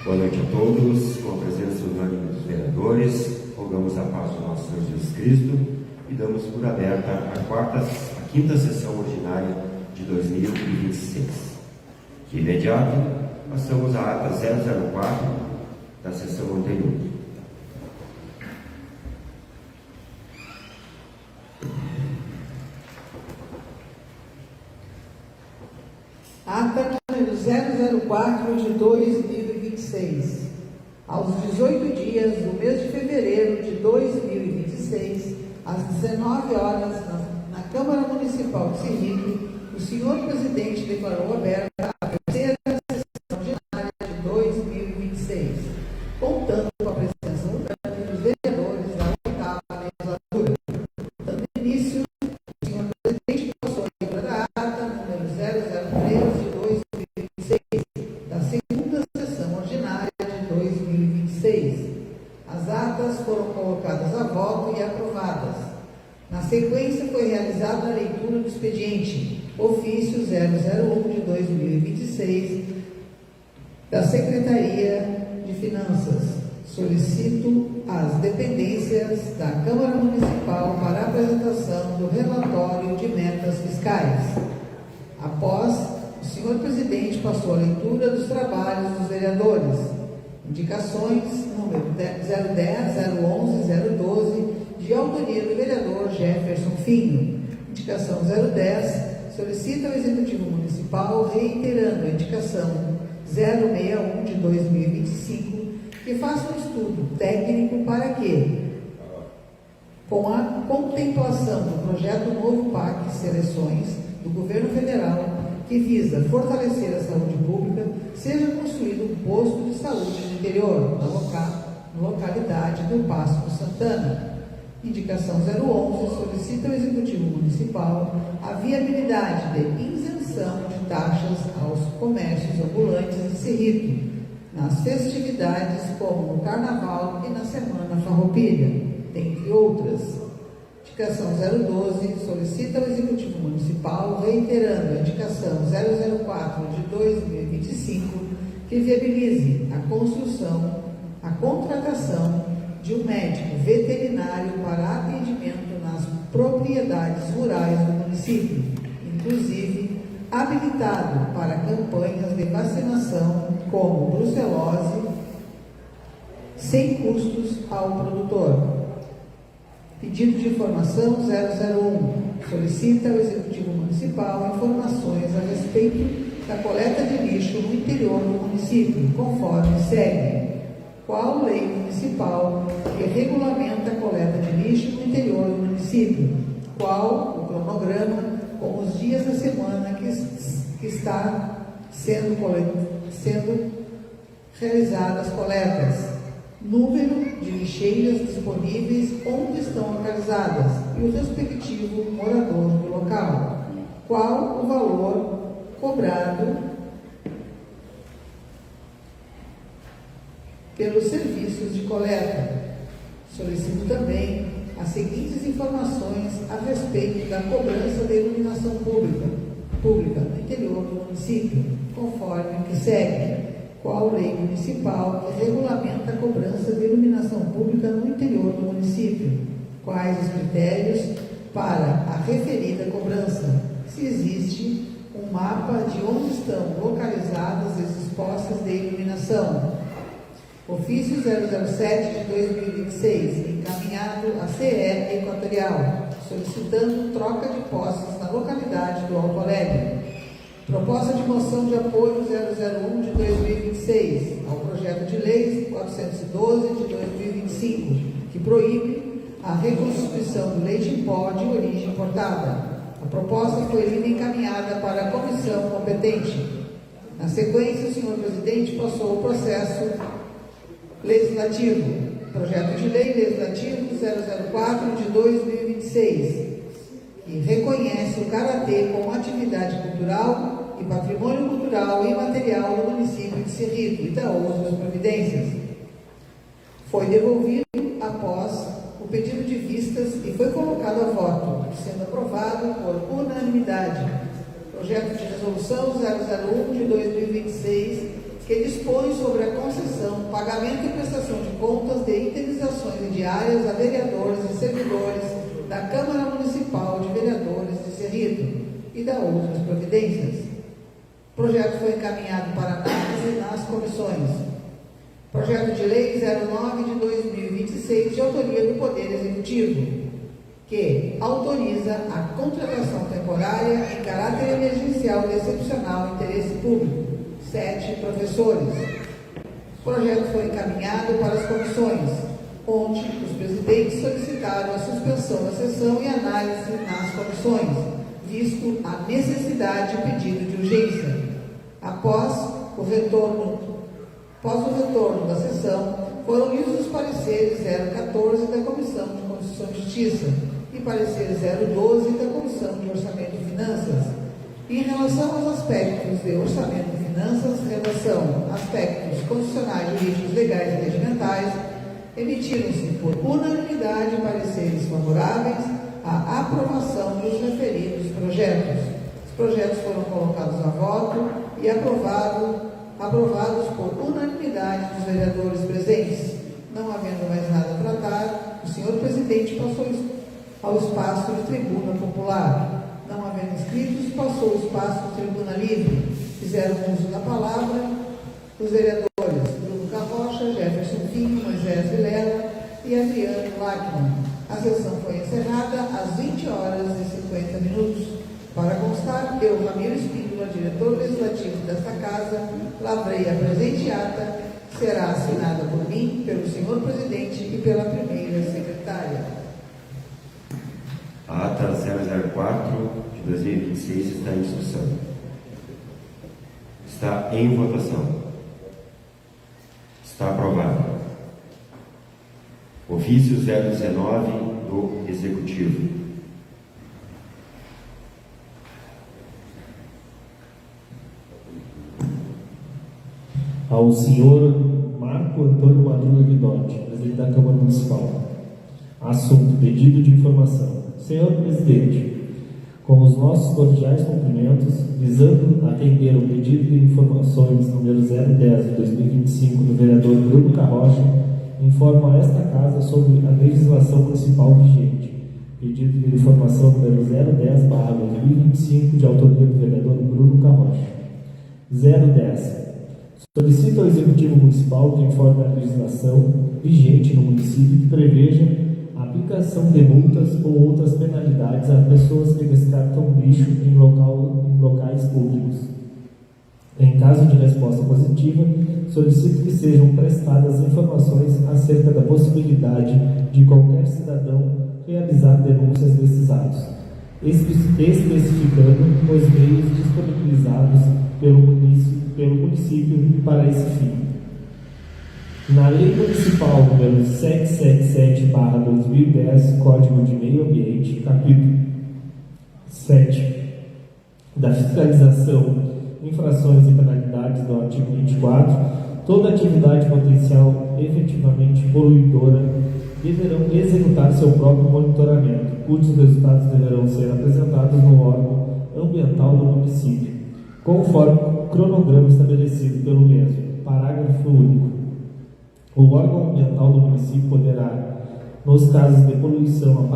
Boa noite a todos. Com a presença unânime dos vereadores, rogamos a paz do nosso Senhor Jesus Cristo e damos por aberta a quinta sessão ordinária de 2026. De imediato, passamos à ata 004 da sessão anterior. Ata número 004 de 2026. Aos 18 dias do mês de fevereiro de 2026, às 19 horas, na Câmara Municipal de Serrito, o senhor presidente declarou aberta a terceira sessão ordinária de 2026, contando com a presença unânime dos vereadores da oitava legislatura. Dando início, o senhor presidente passou a leitura da ata número 003 de 2026, da segunda sessão ordinária de 2026. As atas foram colocadas a voto e aprovadas. Na sequência, foi realizada a leitura do expediente ofício 001 de 2026 da Secretaria de Finanças. Solicito as dependências da Câmara Municipal para a apresentação do relatório de metas fiscais. Após, o senhor presidente passou a leitura dos trabalhos dos vereadores. Indicações número 010, 011, 012, de autoria do vereador Jefferson Finho. Indicação 010, solicita ao Executivo Municipal, reiterando a indicação 061 de 2025, que faça um estudo técnico para que, com a contemplação do projeto Novo PAC Seleções do Governo Federal, que visa fortalecer a saúde pública, seja construído um posto de saúde no interior, na localidade do Passo Santana. Indicação 011, solicita ao Executivo Municipal a viabilidade de isenção de taxas aos comércios ambulantes de Serrito, nas festividades como no Carnaval e na Semana Farroupilha, dentre outras. Indicação 012, solicita ao Executivo Municipal, reiterando a indicação 004 de 2025, que viabilize a construção, a contratação de um médico veterinário para atendimento nas propriedades rurais do município, inclusive habilitado para campanhas de vacinação como brucelose, sem custos ao produtor. Pedido de informação 001. Solicita ao Executivo Municipal informações a respeito da coleta de lixo no interior do município, conforme segue. Qual lei municipal que regulamenta a coleta de lixo no interior do município? Qual o cronograma com os dias da semana que está sendo realizadas as coletas? Número de lixeiras disponíveis, onde estão localizadas e o respectivo morador do local. Qual o valor cobrado pelos serviços de coleta? Solicito também as seguintes informações a respeito da cobrança da iluminação pública no interior do município, conforme o que segue. Qual lei municipal que regulamenta a cobrança de iluminação pública no interior do município? Quais os critérios para a referida cobrança? Se existe um mapa de onde estão localizadas as postes de iluminação. Ofício 007 de 2026, encaminhado à CE Equatorial, solicitando troca de postes na localidade do Alto Alegre. Proposta de moção de apoio 001 de 2026 ao projeto de lei 412 de 2025, que proíbe a reconstituição do leite em pó de origem importada. A proposta foi lida e encaminhada para a comissão competente. Na sequência, o senhor presidente passou o processo legislativo, projeto de lei legislativo 004 de 2026, que reconhece o karatê como atividade cultural e patrimônio cultural e imaterial do município de Serrito e da outras providências. Foi devolvido após o pedido de vistas e foi colocado a voto, sendo aprovado por unanimidade. Projeto de resolução 001 de 2026, que dispõe sobre a concessão, pagamento e prestação de contas de indenizações diárias a vereadores e servidores da Câmara Municipal de Vereadores de Cerrito e da outras providências. O projeto foi encaminhado para análise nas comissões. Projeto de Lei 09 de 2026, de autoria do Poder Executivo, que autoriza a contratação temporária em caráter emergencial e excepcional interesse público. 7 professores. O projeto foi encaminhado para as comissões. Ontem, os presidentes solicitaram a suspensão da sessão e análise nas comissões, visto a necessidade e pedido de urgência. Após o retorno da sessão, foram lidos os pareceres 014 da Comissão de Constituição e Justiça e parecer 012 da Comissão de Orçamento e Finanças. Em relação aos aspectos de orçamento e finanças, relação a aspectos constitucionais, jurídicos, legais e regimentais, emitiram-se por unanimidade pareceres favoráveis à aprovação dos referidos projetos. Os projetos foram colocados a voto e aprovados por unanimidade dos vereadores presentes. Não havendo mais nada a tratar, o senhor presidente passou ao espaço de tribuna popular. Não havendo inscritos, passou o espaço de tribuna livre. Fizeram uso da palavra os vereadores Bruno Carrocha, Jefferson Pinho, Moisés Vilela e Adriano Lachmann. A sessão foi encerrada às 20 horas e 50 minutos. Para constar, eu, Ramiro Espíndola, diretor legislativo desta casa, lavrei a presente ata, que será assinada por mim, pelo senhor presidente e pela primeira secretária. A ata 004 de 2026 está em discussão. Está em votação. Está aprovado. Ofício 019 do Executivo. Ao senhor Marco Antônio Madruga Guidotti, presidente da Câmara Municipal. Assunto: pedido de informação. Senhor presidente, com os nossos cordiais cumprimentos, visando atender o pedido de informações número 010 de 2025 do vereador Bruno Carrocha, informo a esta casa sobre a legislação municipal vigente. Pedido de informação número 010/2025, de autoria do vereador Bruno Carrocha. 010. Solicito ao Executivo Municipal que informe a legislação vigente no município que preveja a aplicação de multas ou outras penalidades a pessoas que descartam lixo em locais públicos. Em caso de resposta positiva, solicito que sejam prestadas informações acerca da possibilidade de qualquer cidadão realizar denúncias desses atos, especificando os meios disponibilizados pelo município para esse fim. Na Lei Municipal número 777/2010, Código de Meio Ambiente, capítulo 7, da fiscalização, infrações e penalidades do artigo 24, toda atividade potencial efetivamente poluidora deverão executar seu próprio monitoramento, cujos resultados deverão ser apresentados no órgão ambiental do município, conforme o cronograma estabelecido pelo mesmo. Parágrafo único. O órgão ambiental do município poderá, nos casos de poluição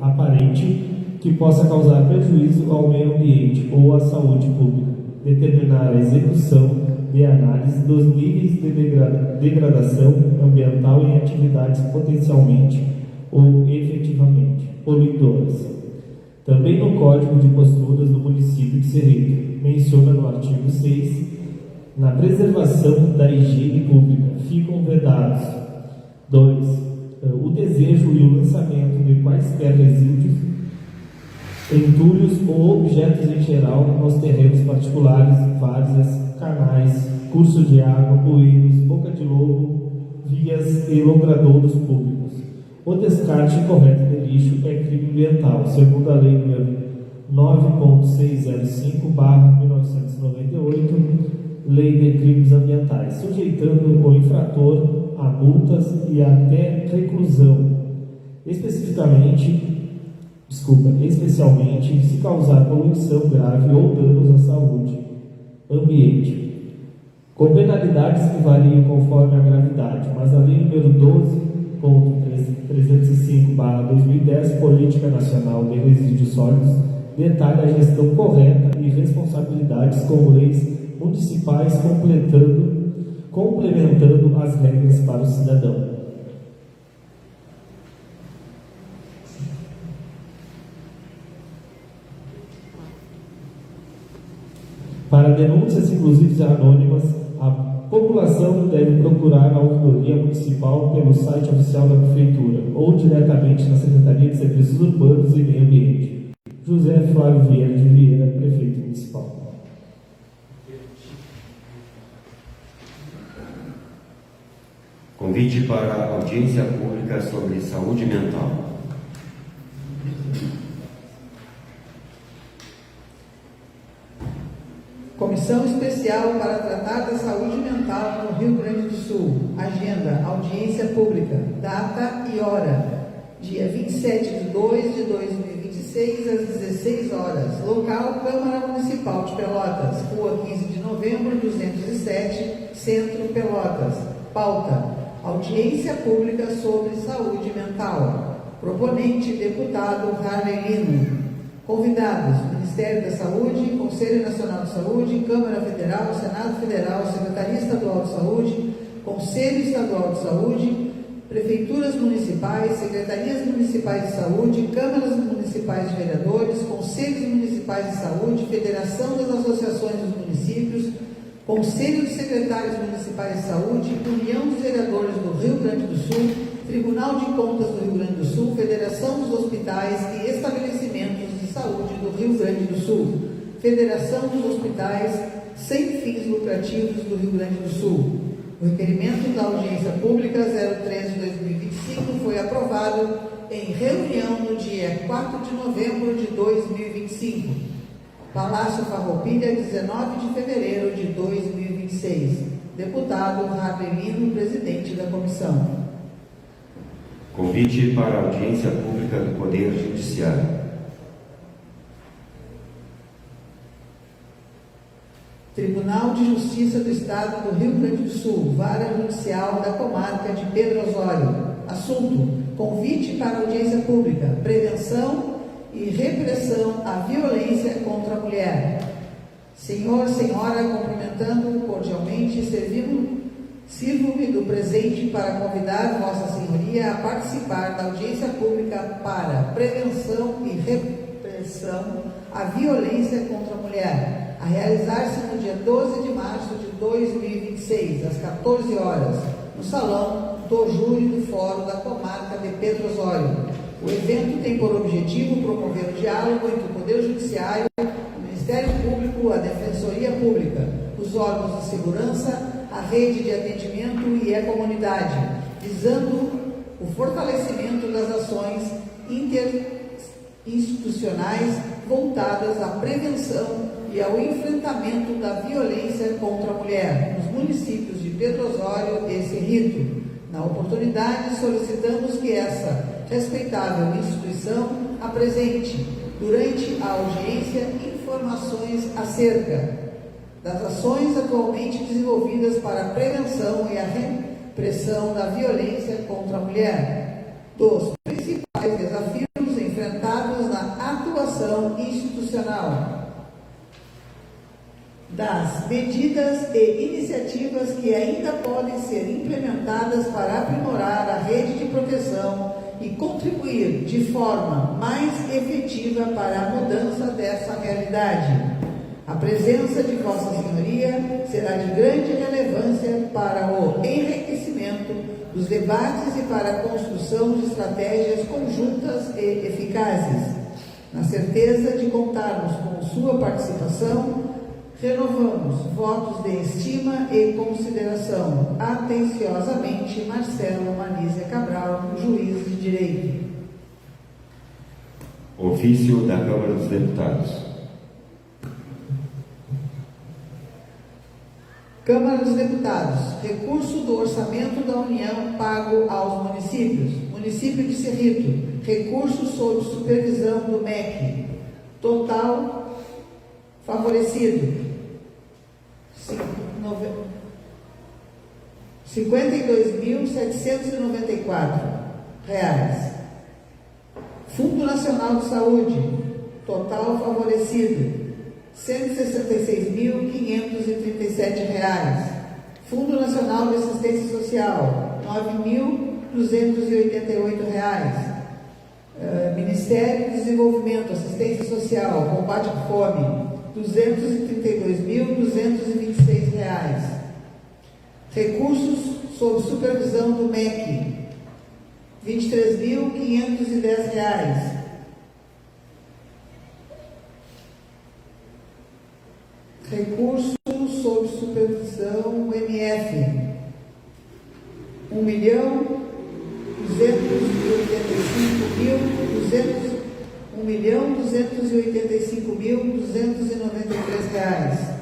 aparente que possa causar prejuízo ao meio ambiente ou à saúde pública, determinar a execução de análise dos níveis de degradação ambiental em atividades potencialmente ou efetivamente poluidoras. Também no Código de Posturas do município de Cerrito, menciona no artigo 6, na preservação da higiene pública, ficam vedados: 2. O desejo e o lançamento de quaisquer resíduos, entulhos ou objetos em geral nos terrenos particulares, várzeas, canais, cursos de água, bueiros, boca de lobo, vias e logradouros públicos. O descarte incorreto de lixo é crime ambiental, segundo a Lei nº 9.605/1998, Lei de Crimes Ambientais, sujeitando o infrator a multas e até reclusão, especialmente se causar poluição grave ou danos à saúde, ambiente. com penalidades que variam conforme a gravidade, mas a lei número 12.305/2010, Política Nacional de Resíduos Sólidos, detalha a gestão correta e responsabilidades com leis municipais, complementando as regras para o cidadão. Para denúncias, inclusive anônimas, a população deve procurar a Ouvidoria Municipal pelo site oficial da Prefeitura ou diretamente na Secretaria de Serviços Urbanos e Meio Ambiente. José Flávio Vieira de Vieira, Prefeito Municipal. Convite para a audiência pública sobre saúde mental. Comissão Especial para tratar da saúde mental no Rio Grande do Sul. Agenda, audiência pública. Data e hora. Dia 27/2/2026, às 16 horas. Local, Câmara Municipal de Pelotas. Rua 15 de Novembro, 207, Centro, Pelotas. Pauta, audiência pública sobre saúde mental. Proponente, deputado Harley Lino. Convidados: Ministério da Saúde, Conselho Nacional de Saúde, Câmara Federal, Senado Federal, Secretaria Estadual de Saúde, Conselho Estadual de Saúde, Prefeituras Municipais, Secretarias Municipais de Saúde, Câmaras Municipais de Vereadores, Conselhos Municipais de Saúde, Federação das Associações dos Municípios, Conselho de Secretários Municipais de Saúde, União dos Vereadores do Rio Grande do Sul, Tribunal de Contas do Rio Grande do Sul, Federação dos Hospitais e Estabelecimentos de Saúde do Rio Grande do Sul, Federação dos Hospitais Sem Fins Lucrativos do Rio Grande do Sul. O requerimento da audiência pública 013/2025 foi aprovado em reunião no dia 4 de novembro de 2025. Palácio Farroupilha, 19 de fevereiro de 2026. Deputado Rabelino, presidente da comissão. Convite para a audiência pública do Poder Judiciário. Tribunal de Justiça do Estado do Rio Grande do Sul, Vara Judicial da Comarca de Pedro Osório. Assunto: convite para audiência pública, prevenção e repressão à violência contra a mulher. Senhor, senhora, cumprimentando cordialmente, sirvo-me do presente para convidar Vossa Senhoria a participar da audiência pública para prevenção e repressão à violência contra a mulher, a realizar-se no dia 12 de março de 2026, às 14 horas, no Salão do Júri do Fórum da Comarca de Pedro Osório. O evento tem por objetivo promover o diálogo entre o Poder Judiciário, o Ministério Público, a Defensoria Pública, os órgãos de segurança, a rede de atendimento e a comunidade, visando o fortalecimento das ações interinstitucionais voltadas à prevenção e ao enfrentamento da violência contra a mulher nos municípios de Pedro Osório e Cerrito. Na oportunidade, solicitamos que essa respeitável instituição apresente, durante a audiência, informações acerca das ações atualmente desenvolvidas para a prevenção e a repressão da violência contra a mulher, dos principais desafios enfrentados na atuação institucional, das medidas e iniciativas que ainda podem ser implementadas para aprimorar a rede de proteção e contribuir de forma mais efetiva para a mudança dessa realidade. A presença de Vossa Senhoria será de grande relevância para o enriquecimento dos debates e para a construção de estratégias conjuntas e eficazes. Na certeza de contarmos com sua participação, renovamos votos de estima e consideração. Atenciosamente, Marcelo Malízia Cabral, juiz de direito. Ofício da Câmara dos Deputados. Câmara dos Deputados. Recurso do Orçamento da União pago aos municípios. Município de Cerrito. Recurso sob supervisão do MEC. Total favorecido R$ 52.794. Fundo Nacional de Saúde, total favorecido, R$ 166.537. Fundo Nacional de Assistência Social, R$ 9.288. Ministério do Desenvolvimento, Assistência Social, Combate à Fome, R$ 232.226. Recursos sob supervisão do MEC, R$ 23.510. Recursos sob supervisão MF, R$ 1.285.293.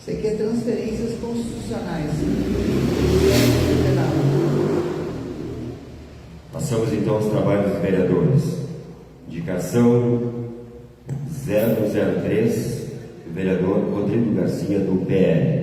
Isso aqui é transferências constitucionais. Passamos então aos trabalhos dos vereadores. Indicação 003, do vereador Rodrigo Garcia, do PL.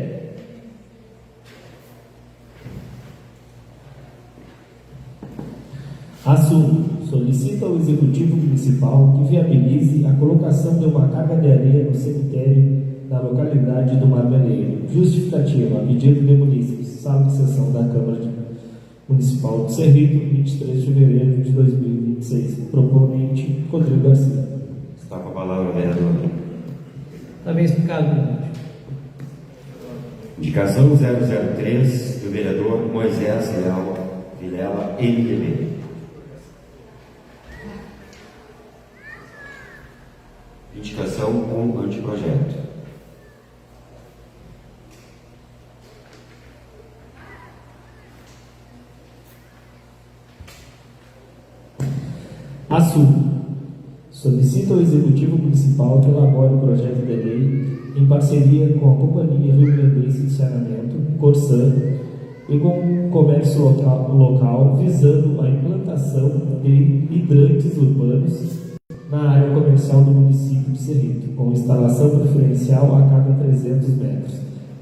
Assunto: solicita ao Executivo Municipal que viabilize a colocação de uma carga de areia no cemitério da localidade do Marmeleiro. Justificativa: a pedido de munícipes. Sala de sessão da Câmara Municipal de Cerrito, 23 de fevereiro de 2026. Proponente: Rodrigo Garcia. Está com a palavra, vereador. Está bem explicado, presidente. Indicação 003, do vereador Moisés Vilela, MDB. Indicação com anteprojeto. Assunto: solicita ao Executivo Municipal que elabore o projeto de lei em parceria com a Companhia Rio Grandense de Saneamento, Corsan, e com o comércio local, visando a implantação de hidrantes urbanos na área comercial do município de Cerrito, com instalação preferencial a cada 300 metros,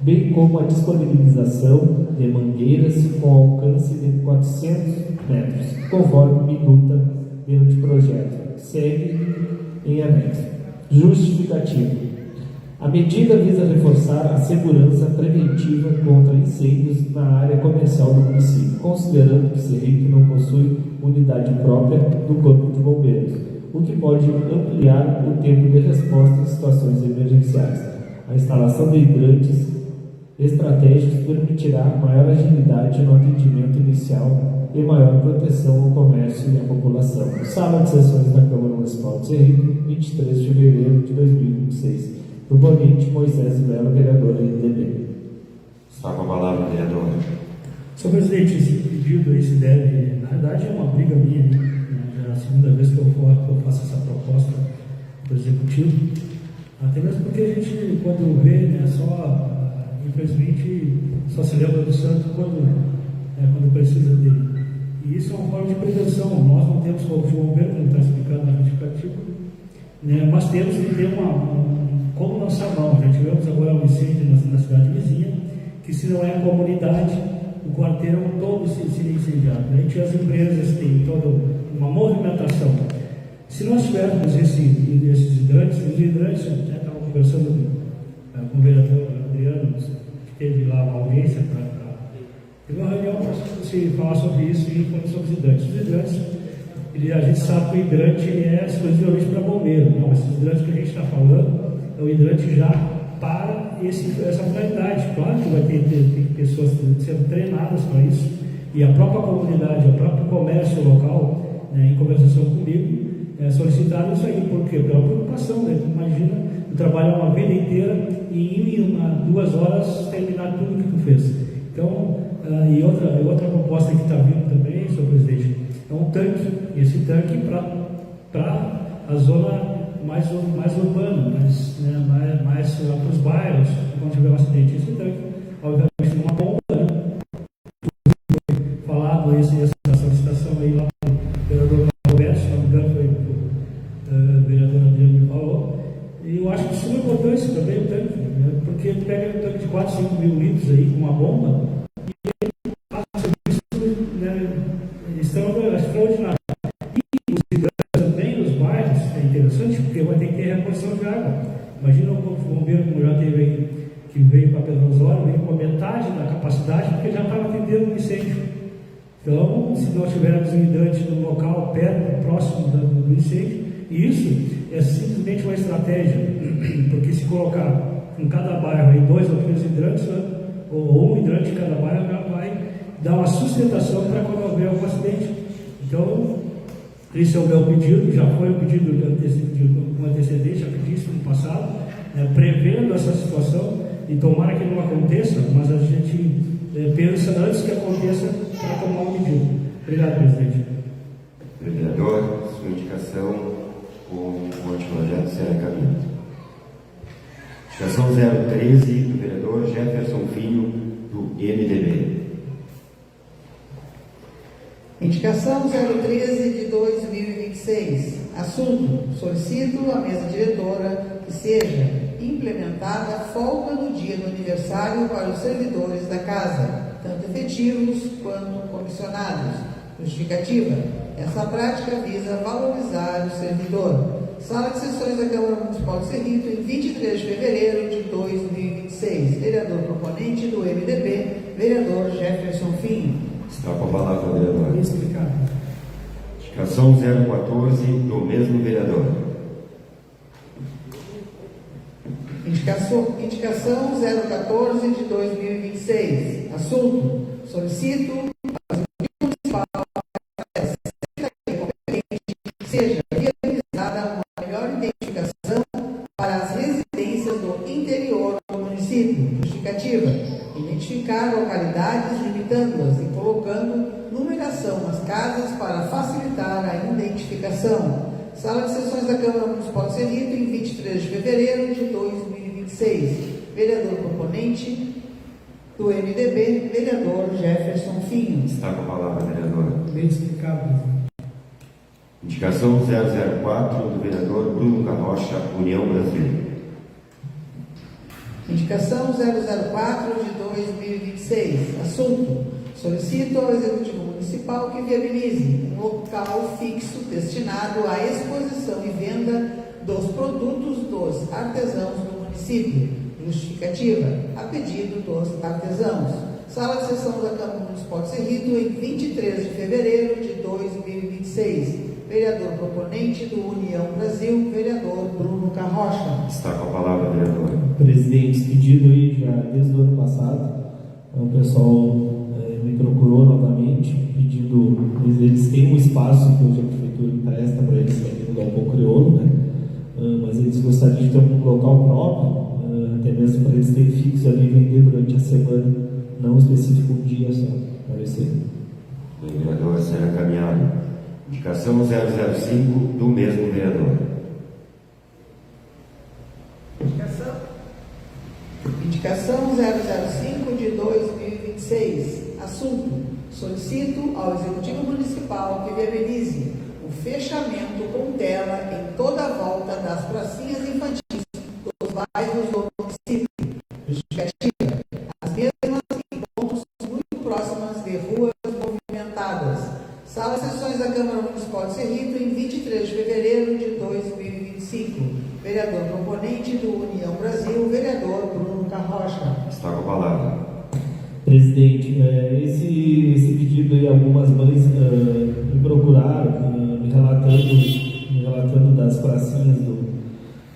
bem como a disponibilização de mangueiras com alcance de 400 metros, conforme minuta de anteprojeto. Segue em anexo. Justificativo: a medida visa reforçar a segurança preventiva contra incêndios na área comercial do município, considerando que Cerrito não possui unidade própria do Corpo de Bombeiros, o que pode ampliar o tempo de resposta em situações emergenciais. A instalação de hidrantes estratégicos permitirá maior agilidade no atendimento inicial e maior proteção ao comércio e à população. Sala de sessões da Câmara Municipal de Cerrito, 23 de fevereiro de 2026. Proponente: Moisés Vilela, vereador MDB. Está com a palavra, vereador. Senhor presidente, esse pedido aí se deve, na verdade, é uma briga minha, né? Já é a segunda vez que eu faço essa proposta para o Executivo, até mesmo porque a gente, quando vê, né, infelizmente, só se lembra do santo quando precisa dele. E isso é uma forma de prevenção. Nós não temos corpo de bombeiro, como está explicado na justificativa, né, mas temos que ter como lançar mão. Já tivemos agora um incêndio na cidade vizinha, que se não é a comunidade, o quarteirão todo seria incendiado. A gente, as empresas têm toda uma movimentação. Se nós tivermos esses hidrantes, os hidrantes, estava conversando com o vereador Adriano, que teve lá uma audiência teve uma reunião para se falar sobre isso e falar sobre os hidrantes. Os hidrantes, a gente sabe que o hidrante é exclusivamente para bombeiro. Não, esses hidrantes que a gente está falando é o hidrante já para essa finalidade. Claro que vai ter pessoas sendo treinadas para isso, e a própria comunidade, o próprio comércio local, né, em conversação comigo, solicitaram isso aí. Por quê? Pela preocupação, né? Imagina, tu trabalha uma vida inteira e em 2 horas terminar tudo que tu fez. Então, e outra proposta que está vindo também, senhor presidente, é um tanque. Esse tanque para a zona mais urbana, mais lá para os bairros, quando tiver um acidente. Esse tanque, obviamente, uma bomba, né? Falado essa solicitação aí lá para o vereador Roberto, se não me engano, foi o vereador Adriano que falou. E eu acho que isso é importante também, o tanque, né? Porque pega um tanque de 4, 5 mil litros aí com uma bomba, que veio para Pedro Osório, veio com a metade da capacidade, porque já estava atendendo um incêndio. Então, se nós tivermos um hidrante no local, perto, próximo do incêndio, e isso é simplesmente uma estratégia, porque se colocar em cada bairro aí 2 ou 3 hidrantes, né, ou um hidrante em cada bairro, já vai dar uma sustentação para quando houver um acidente. Então, esse é o meu pedido, já foi um pedido com antecedência, já pedi isso no passado, prevendo essa situação, e tomara que não aconteça, mas a gente pensa antes que aconteça para tomar uma medida. Obrigado, presidente. Vereador, sua indicação com o anteprojeto será encaminhado. Indicação 013 do vereador Jefferson Filho, do MDB. Indicação 013 de 2026. Assunto: solicito à mesa diretora que seja implementada folga no dia do aniversário para os servidores da casa, tanto efetivos quanto comissionados. Justificativa: essa prática visa valorizar o servidor. Sala de sessões da Câmara Municipal de Cerrito, em 23 de fevereiro de 2026. Vereador proponente do MDB, vereador Jefferson Filho. Está com a palavra, vereador. Explicado. Indicação 014 do mesmo vereador. Indicação 014 de 2026. Assunto: solicito ao Executivo Municipal que seja realizada uma melhor identificação para as residências do interior do município. Justificativa: identificar localidades, limitando-as e colocando numeração nas casas para facilitar a identificação. Sala de sessões da Câmara Municipal de Cerrito, em 23 de fevereiro de 2026. Vereador proponente do MDB, vereador Jefferson Filho. Está com a palavra, vereador. Bem explicado. Indicação 004 do vereador Bruno Carrocha, União Brasil. Indicação 004 de 2026. Assunto: solicito ao Executivo Municipal que viabilize um local fixo destinado à exposição e venda dos produtos dos artesãos do município. Justificativa: a pedido dos artesãos. Sala de sessão da Câmara Municipal de Cerrito, em 23 de fevereiro de 2026. Vereador proponente do União Brasil, vereador Bruno Carrocha. Está com a palavra, vereador. Presidente, esse pedido aí já desde o ano passado, o pessoal me procurou novamente, pedindo, eles têm um espaço que hoje a prefeitura empresta para eles aqui no Galpão Crioulo, né? Mas eles gostariam de ter um local próprio, até mesmo para eles terem fixo ali e vender durante a semana, não específico um dia só, parecer. Vereador, será encaminhado. Indicação 005 do mesmo vereador. Indicação 005 de 2026. Assunto: solicito ao Executivo Municipal que viabilize o fechamento com tela em toda a volta das pracinhas infantis dos bairros do município. Justificativa: as mesmas encontram-se muito próximas de ruas movimentadas. Sala de sessões da Câmara Municipal de Cerrito, em 23 de fevereiro de 2025. Vereador proponente do União Brasil, vereador Bruno Carrocha. Está com a palavra. Presidente, esse pedido aí, algumas mães me procuraram, me relatando das pracinhas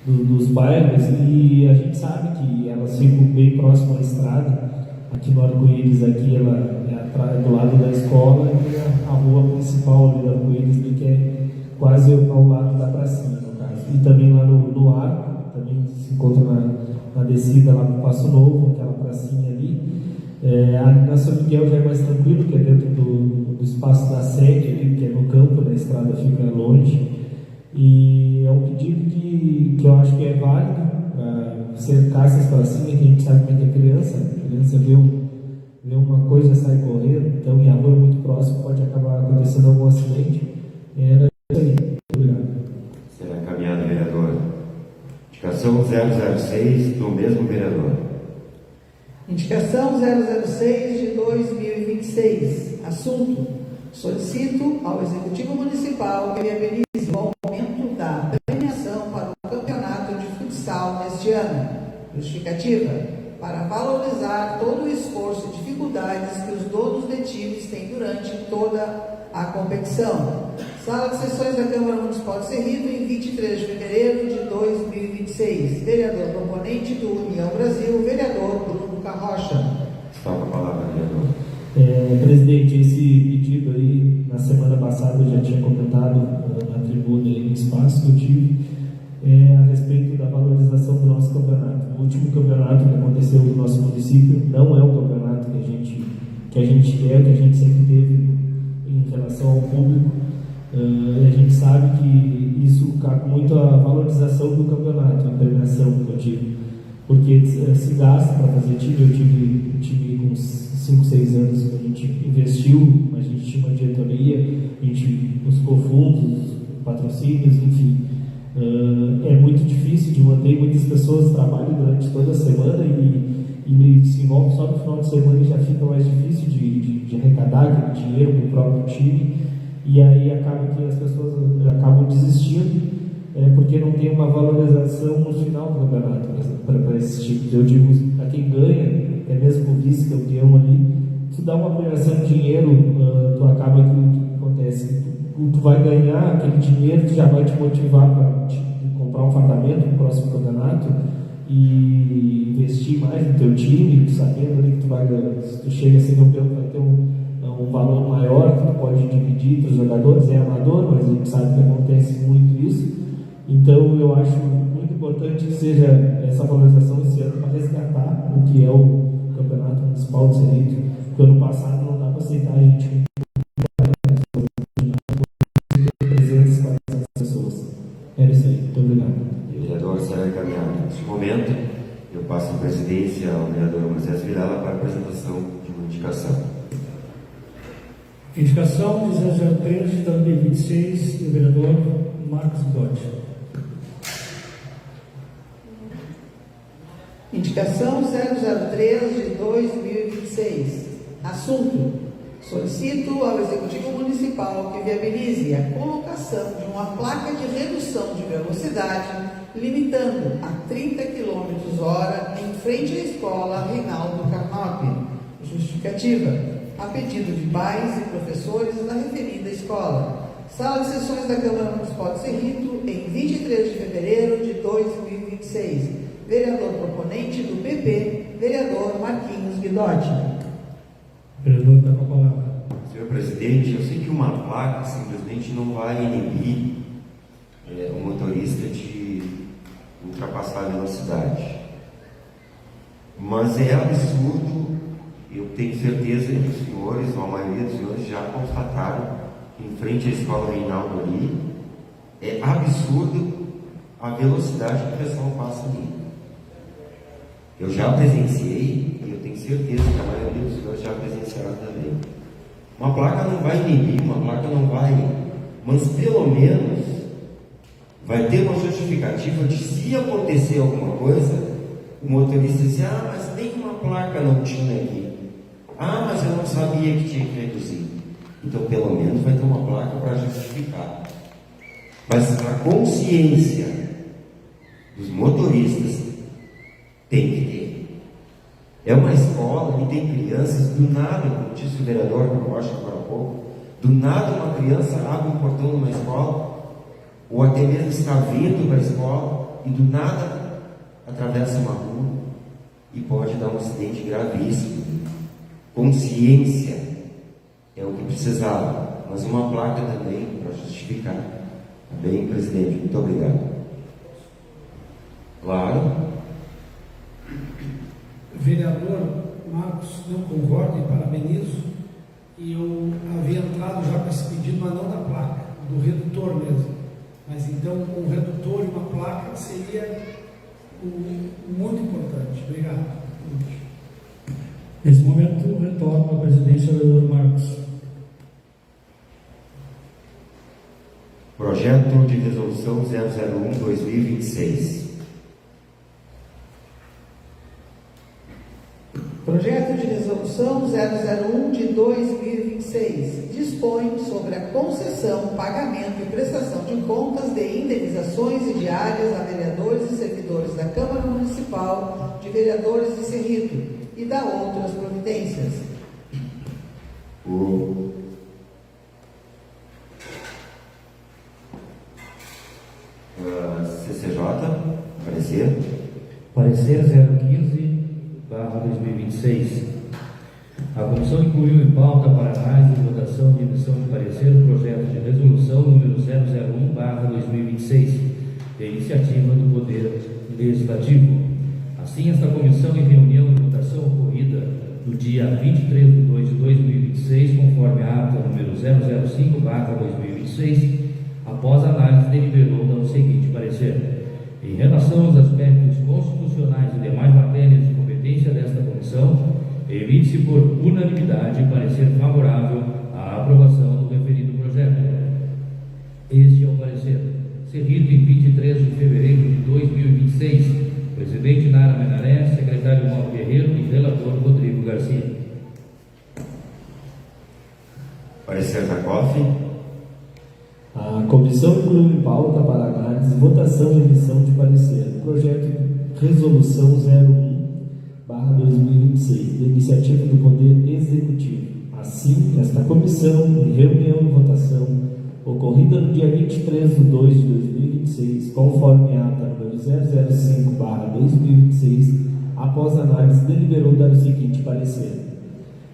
dos bairros, e a gente sabe que elas ficam bem próximas à estrada. Aqui no Arco-Íris, aqui ela é do lado da escola, e a rua principal ali do Arco-Íris, que é quase ao lado da pracinha, no caso. E também lá no Arco, também se encontra na descida lá para o Passo Novo, aquela pracinha ali. Na São Miguel já é mais tranquilo, que é dentro do espaço da sede, ali, que é no campo, da estrada fica longe. E é um pedido que eu acho que é válido, cercar essas pracinhas, que a gente sabe como é que é criança. A criança vê uma coisa e sai correndo, então, e a rua é muito próxima, pode acabar acontecendo algum acidente. Era isso aí. Obrigado. Será encaminhado, vereador. Indicação 006 do mesmo vereador. Indicação 006 de 2026. Assunto: solicito ao Executivo Municipal que viabilize o aumento da premiação para o campeonato de futsal neste ano. Justificativa: para valorizar todo o esforço e dificuldades que os donos de times têm durante toda a competição. Sala de Sessões da Câmara Municipal de Cerrito, em 23 de fevereiro de 2026. Vereador proponente do União Brasil, vereador Bruno Carrocha. Está com a palavra, vereador. Presidente, esse pedido aí, na semana passada eu já tinha comentado na tribuna aí no espaço que eu tive, a respeito da valorização do nosso campeonato. O último campeonato que aconteceu no nosso município não é o campeonato que a gente quer, que a gente sempre teve em relação ao público. A gente sabe que isso cabe muito a valorização do campeonato, a premiação que eu tive, porque se gasta para fazer time. Eu tive um time com 5, 6 anos que a gente investiu, a gente tinha uma diretoria, a gente buscou fundos, patrocínios, enfim. É muito difícil de manter, muitas pessoas trabalham durante toda a semana e se envolvem só no final de semana e já fica mais difícil de arrecadar aquele dinheiro para o próprio time, e aí acaba que as pessoas acabam desistindo porque não tem uma valorização no final do campeonato para esses times. Eu digo, a quem ganha, é mesmo o vice-campeão ali, tu dá uma premiação de dinheiro, tu acaba que o que acontece, tu vai ganhar aquele dinheiro, tu já vai te motivar para comprar um fardamento no próximo campeonato e investir mais no teu time, sabendo ali que tu vai, se tu chega a ser campeão, vai ter um valor maior que tu pode dividir entre os jogadores. É amador, mas a gente sabe que acontece muito isso. Então eu acho muito importante que seja essa valorização esse ano para resgatar o que é o Campeonato Municipal de Cerrito, porque ano passado não dá para aceitar a gente presentes para essas pessoas. Era isso aí, muito obrigado. Vereador, será encaminhado. Neste momento, eu passo a presidência ao vereador Moisés Vilela para a apresentação de uma indicação. Indicação 003 de 2026 do vereador Marcos Gotti. Indicação 003 de 2026. Assunto: solicito ao Executivo Municipal que viabilize a colocação de uma placa de redução de velocidade, limitando a 30 km/h em frente à escola Reinaldo Carnop. Justificativa: a pedido de pais e professores da referida escola. Sala de Sessões da Câmara Municipal de Cerrito, em 23 de fevereiro de 2026. Vereador proponente do PP, vereador Marquinhos Guidotti. O vereador está com a palavra. Senhor presidente, eu sei que uma placa simplesmente não vai inibir o motorista de ultrapassar a velocidade. Mas é absurdo, eu tenho certeza que os senhores, ou a maioria dos senhores, já constataram que em frente à escola Reinaldo ali, é absurdo a velocidade que o pessoal passa ali. Eu já presenciei, e eu tenho certeza que a maioria dos senhores já presenciaram também. Uma placa não vai inibir, uma placa não vai, mas pelo menos vai ter uma justificativa de, se acontecer alguma coisa, o motorista dizer: ah, mas nenhuma placa não tinha aqui. Ah, mas eu não sabia que tinha que reduzir. Então, pelo menos vai ter uma placa para justificar. Mas a consciência dos motoristas tem que ter. É uma escola e tem crianças, do nada, como disse o vereador Rocha agora há pouco, do nada uma criança abre um portão numa escola, ou até mesmo está vindo para a escola, e do nada atravessa uma rua e pode dar um acidente gravíssimo. Consciência é o que precisava, mas uma placa também para justificar. Tá bem, presidente? Muito obrigado. Claro. Vereador Marcos, não concordo e parabenizo. E eu havia entrado já com esse pedido, mas não da placa, do redutor mesmo. Mas então, um redutor e uma placa seria muito importante. Obrigado. Nesse momento, retorno à presidência do vereador Marcos. Projeto de Resolução 001-2026. Projeto de Resolução 001 de 2026 dispõe sobre a concessão, pagamento e prestação de contas de indenizações e diárias a vereadores e servidores da Câmara Municipal de Vereadores de Cerrito e da outras providências. O CCJ, parecer. Parecer 015/2026. A comissão incluiu em pauta para análise e votação de emissão de parecer o projeto de resolução número 001/2026, de iniciativa do Poder Legislativo. Assim, esta comissão, em reunião e votação ocorrida no dia 23 de 2 de 2026, conforme a ata número 005/2026, após análise, deliberou dar o seguinte parecer. Em relação aos aspectos constitucionais e demais matérias de competência desta comissão, emite-se por unanimidade parecer favorável à aprovação do referido projeto. Este é o parecer. Cerrito, em 23 de fevereiro de 2026, presidente Nara Menaré, secretário Mauro Guerreiro e relator Rodrigo Garcia. Parecer Jacob. A comissão incluiu em pauta para análise, votação e emissão de parecer o projeto de resolução 01/2026, de iniciativa do Poder Executivo. Assim, esta comissão, em reunião e votação ocorrida no dia 23 de 2 de 2026, conforme a ata número 005/2026, após análise, deliberou dar o seguinte parecer.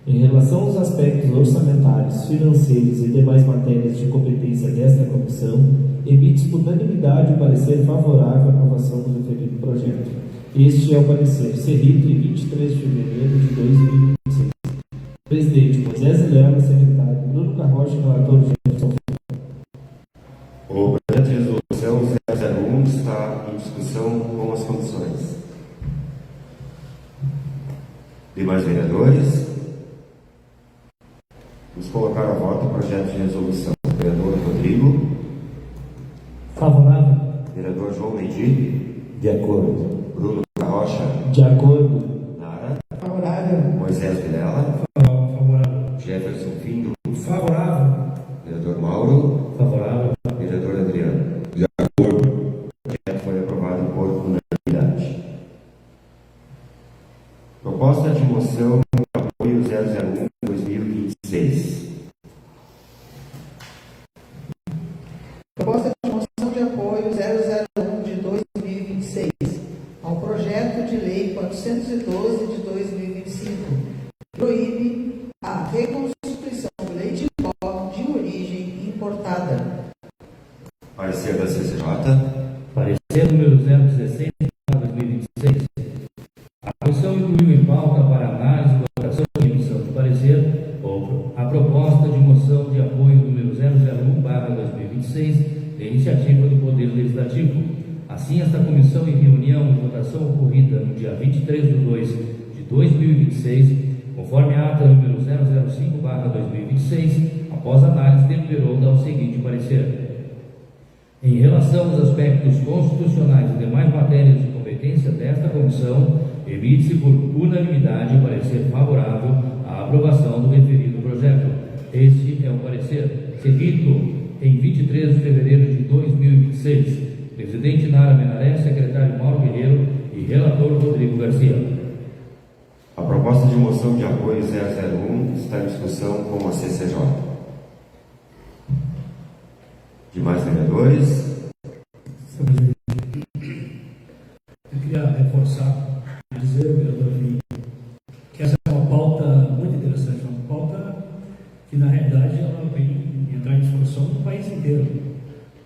Em relação aos aspectos orçamentários, financeiros e demais matérias de competência desta comissão, emite por unanimidade o parecer favorável à aprovação do referido projeto. Este é o parecer Cerrito, em 23 de fevereiro de 2026. Presidente Moisés Vilela, secretário Bruno Carrocha, relator Jefferson. O projeto de resolução 001 está em discussão com as condições. Demais vereadores? Vamos colocar a voto o projeto de resolução. Vereador Rodrigo. Favorável. Vereador João Mendy. De acordo. Bruno Carrocha. De acordo. Nara. Favorável. Moisés Vilela. Favorável. Jefferson Findo. Favorável. Vereador Mauro. Favorável. Vereador Adriano. De acordo. O projeto foi aprovado por unanimidade. Proposta de moção de apoio 001/2026. Proposta de moção de apoio 001 de 2026 ao projeto de lei 412 de 2025, proíbe a reconstituição do leite em pó de origem importada. Parecer da CCJ. Parecer número 016/2026. A comissão incluiu em pauta para análise, votação e emissão de parecer a proposta de moção de apoio número 001/2026, de iniciativa do Poder Legislativo. Assim, esta comissão, em reunião e votação ocorrida no dia 23 de 2 de 2026, conforme a ata número 005/2026, após análise, deliberou dar o seguinte parecer. Em relação aos aspectos constitucionais e demais matérias de competência desta comissão, emite-se por unanimidade o parecer favorável à aprovação do referido projeto. Este é o parecer. Cerrito, em 23 de fevereiro de 2026, presidente Nara Menaré, secretário Mauro Guerreiro e relator Rodrigo Garcia. A proposta de moção de apoio 001 está em discussão com a CCJ. Demais vereadores? Eu queria reforçar, dizer, vereador, que essa é uma pauta muito interessante, uma pauta que, na realidade, ela vem entrar em discussão no país inteiro,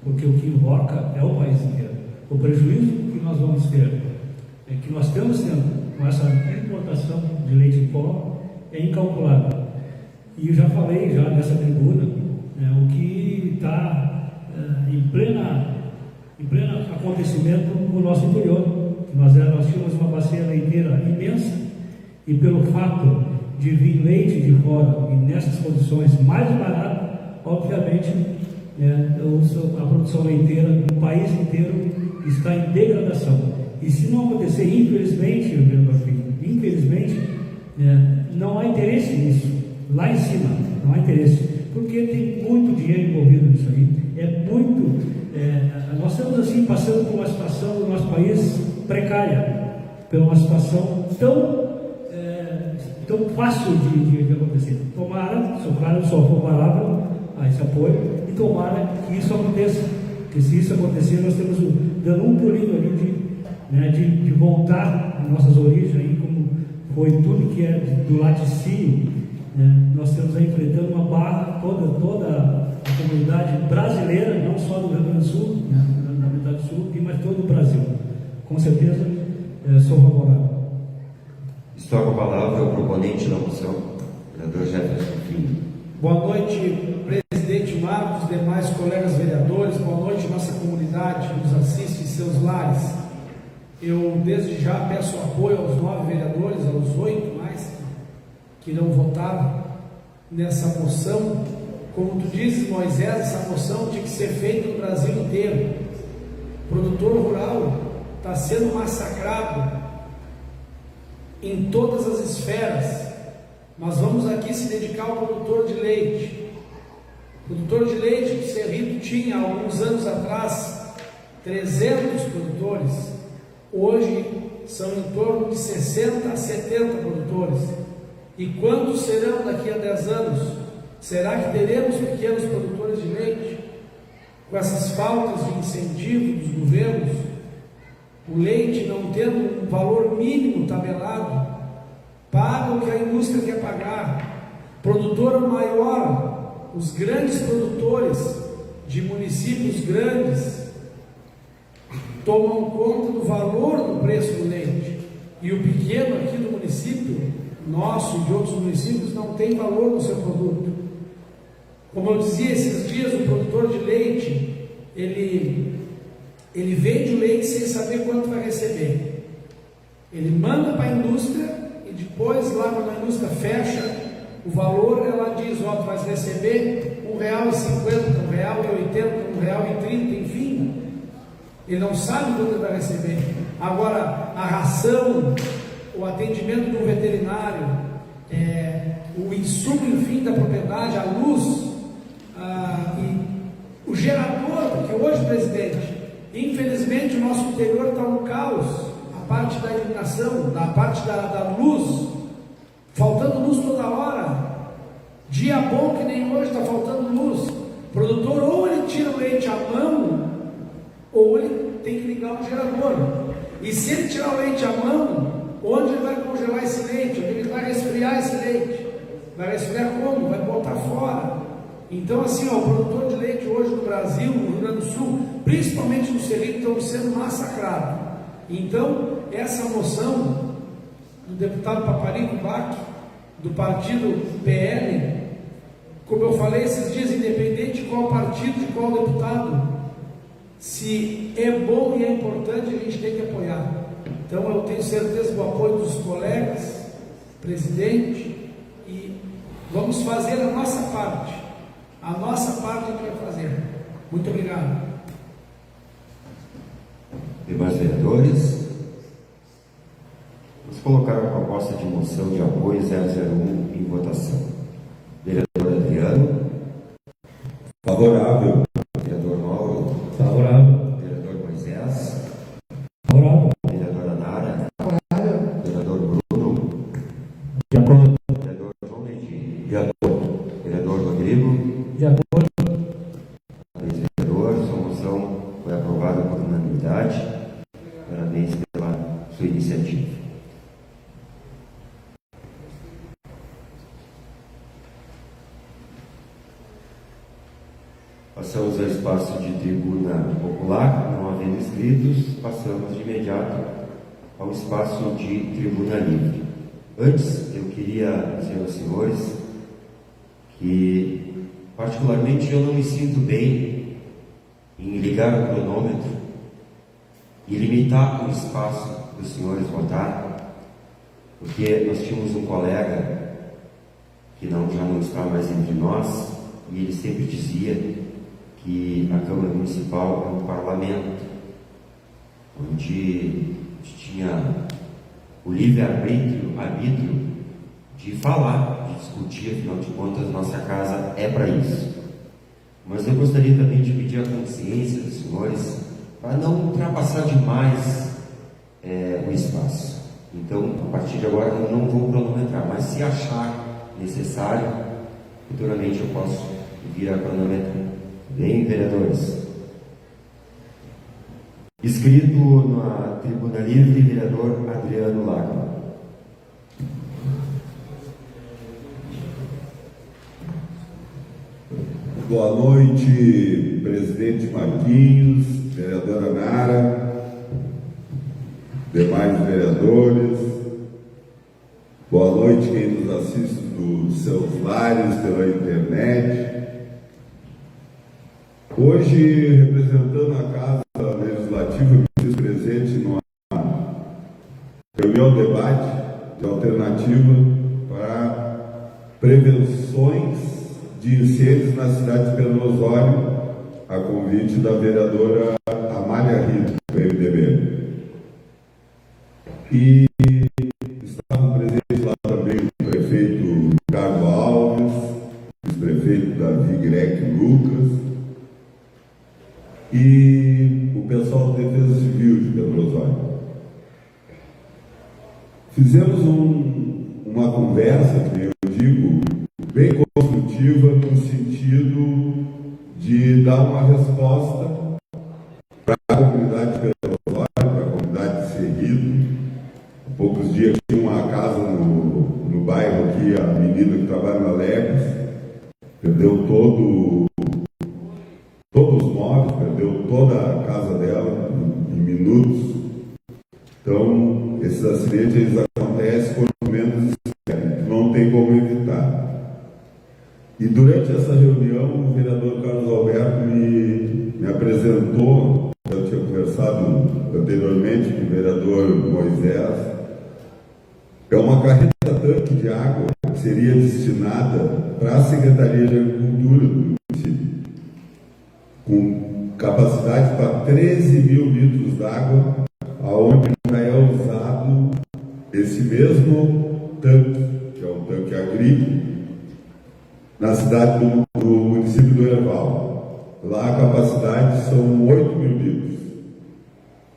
porque o que invoca é o país inteiro. O prejuízo que nós vamos ter, que nós estamos tendo com essa importação de leite em pó, é incalculável. E eu já falei já nessa tribuna, o que está em pleno acontecimento no nosso interior. Nós tínhamos uma bacia leiteira imensa e pelo fato de vir leite de fora e nessas condições mais barato, obviamente a produção leiteira no país inteiro está em degradação. E se não acontecer, infelizmente, lá em cima, não há interesse, porque tem muito dinheiro envolvido nisso aí, nós estamos assim passando por uma situação do nosso país precária, por uma situação tão fácil de acontecer. Tomara, sou claro, só favorável a esse apoio, e tomara que isso aconteça, porque se isso acontecer, nós estamos dando um pulinho ali de voltar às nossas origens, aí, como foi tudo que é do laticínio, né? Nós estamos aí enfrentando uma barra, toda a comunidade brasileira, não só do Rio Grande do Sul, né? Na metade sul, mas todo o Brasil. Com certeza, sou favorável. Estou com a palavra o proponente da moção, vereador Jefferson Filho. Boa noite, presidente Marcos, demais colegas vereadores, boa noite, nossa comunidade que nos assiste em seus lares. Eu, desde já, peço apoio aos 9 vereadores, aos 8 mais que irão votar nessa moção. Como tu dizes, Moisés, essa moção tinha que ser feita no Brasil inteiro. O produtor rural está sendo massacrado em todas as esferas, mas vamos aqui se dedicar ao produtor de leite. O produtor de leite que o Cerrito tinha há alguns anos atrás 300 produtores, hoje são em torno de 60 a 70 produtores. E quantos serão daqui a 10 anos? Será que teremos pequenos produtores de leite? Com essas faltas de incentivo dos governos, o leite não tendo um valor mínimo tabelado, paga o que a indústria quer pagar. Produtor maior, os grandes produtores de municípios grandes tomam conta do valor do preço do leite, e o pequeno aqui do município, nosso e de outros municípios, não tem valor no seu produto. Como eu dizia esses dias, o produtor de leite, ele vende o leite sem saber quanto vai receber. Ele manda para a indústria e depois, lá quando a indústria fecha o valor, ela diz: ó, tu vais receber R$1,50, R$1,80, R$1,30, enfim. Ele não sabe quanto ele vai receber. Agora, a ração, o atendimento do veterinário, o insumo, enfim, da propriedade, a luz, e o gerador, porque hoje, presidente, infelizmente o nosso interior está um caos, a parte da iluminação, a parte da luz, faltando luz toda hora. Dia bom que nem hoje está faltando luz. O produtor, ou ele tira o leite à mão, ou ele tem que ligar um gerador. E se ele tirar o leite à mão, onde ele vai congelar esse leite? Onde ele vai resfriar esse leite? Vai resfriar como? Vai botar fora. Então, assim, o produtor de leite hoje no Brasil, no Rio Grande do Sul, principalmente no Cerrito, estão sendo massacrados. Então, essa moção do deputado Paparico Bach, do partido PL, como eu falei esses dias, independente de qual partido, de qual deputado, se é bom e é importante, a gente tem que apoiar. Então, eu tenho certeza do apoio dos colegas, presidente, e vamos fazer a nossa parte. A nossa parte a gente vai fazer. Muito obrigado. Demais vereadores, vamos colocar a proposta de moção de apoio 001 em votação. Vereador Adriano. Favorável. Vereador Mauro. Favorável. Vereador Moisés. Favorável. Vereadora Nara. Favorável. Vereador Bruno. De acordo. Vereador João Leite. De acordo. Vereador Rodrigo. De acordo. Vereador, sua moção foi aprovada por unanimidade. Parabéns pela sua iniciativa. Passamos ao espaço de tribuna popular, não havendo inscritos, passamos de imediato ao espaço de tribuna livre. Antes, eu queria dizer aos senhores que, particularmente, eu não me sinto bem em ligar o cronômetro e limitar o espaço dos senhores votarem, porque nós tínhamos um colega que já não está mais entre nós, e ele sempre dizia que a Câmara Municipal é um parlamento onde tinha o livre-arbítrio de falar, de discutir, afinal de contas, nossa casa é para isso. Mas eu gostaria também de pedir a consciência dos senhores para não ultrapassar demais o espaço. Então, a partir de agora, eu não vou cronometrar, mas se achar necessário, futuramente eu posso vir a cronometrar. Bem, vereadores? Inscrito na Tribuna Livre, vereador Adriano Lago. Boa noite, presidente Marquinhos, vereadora Nara, demais vereadores. Boa noite quem nos assiste dos seus lares, pela internet. Hoje, representando a Casa Legislativa, me fiz presente numa reunião debate de alternativa para prevenções de incêndios na cidade de Pedro Osório, a convite da vereadora Amália Rito, do MDB. E estavam presentes lá também o prefeito Ricardo Alves, o prefeito Davi Grec Lucas e o pessoal da Defesa Civil de Pedro Osório. Fizemos uma conversa, que eu digo, bem construtiva, no sentido de dar uma resposta para a comunidade de Pedro Osório, para a comunidade de Cerrito. Há poucos dias tinha uma casa no bairro aqui, a menina que trabalha na Leves, perdeu todos os móveis, perdeu toda a casa dela em minutos. Então, esses acidentes eles acontecem quando menos esperam, não tem como evitar. E durante essa reunião, o vereador Carlos Alberto me apresentou, eu tinha conversado anteriormente com o vereador Moisés, é uma carreta-tanque de água que seria destinada para a Secretaria de Agricultura do município, com capacidade para 13 mil litros d'água, aonde já é usado esse mesmo tanque, que é um tanque agrícola, na cidade do município do Erval. Lá a capacidade são 8 mil litros.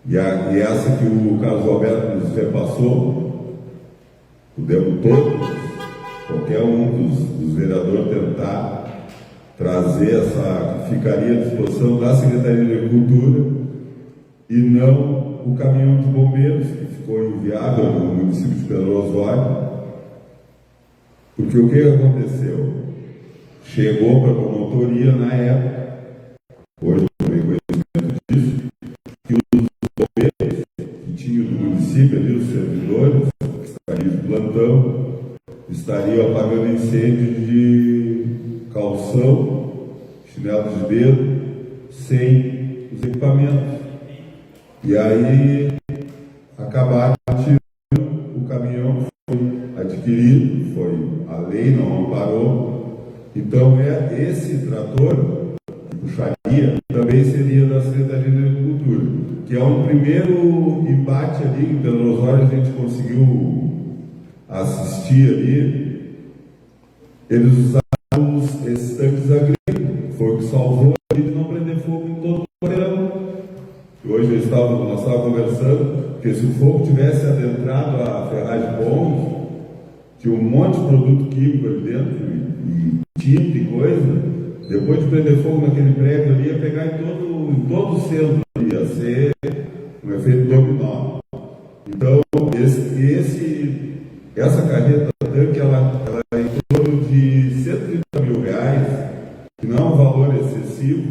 E essa que o Carlos Alberto nos repassou, podemos todos, qualquer um dos vereadores tentar trazer essa que ficaria à disposição da Secretaria de Agricultura e não o caminhão de bombeiros, que ficou inviável no município de Pedro Osório. Porque o que aconteceu? Chegou para a promotoria na época, hoje eu tenho conhecimento disso, que os bombeiros que tinham do município ali, os servidores, que estariam de plantão, estariam apagando incêndio de calção, chinelo de dedo, sem os equipamentos. E aí acabaram tirando o caminhão, foi adquirido, a lei não amparou. Então, esse trator, que puxaria, também seria da Secretaria de Agricultura, que é um primeiro embate ali, em Pedro Osório a gente conseguiu assistir ali. Eles usaram esses tanques agrícolas, foi o que salvou ali de não prender fogo em todo o quarteirão. Hoje nós estávamos conversando, que se o fogo tivesse adentrado a ferragem Bond, tinha um monte de produto químico ali dentro, e tinta e coisa, depois de prender fogo naquele prédio ali, ia pegar em todo o centro, ia ser um efeito dominó. Então, essa carreta tanque, ela é em torno de R$130 mil, que não é um valor excessivo,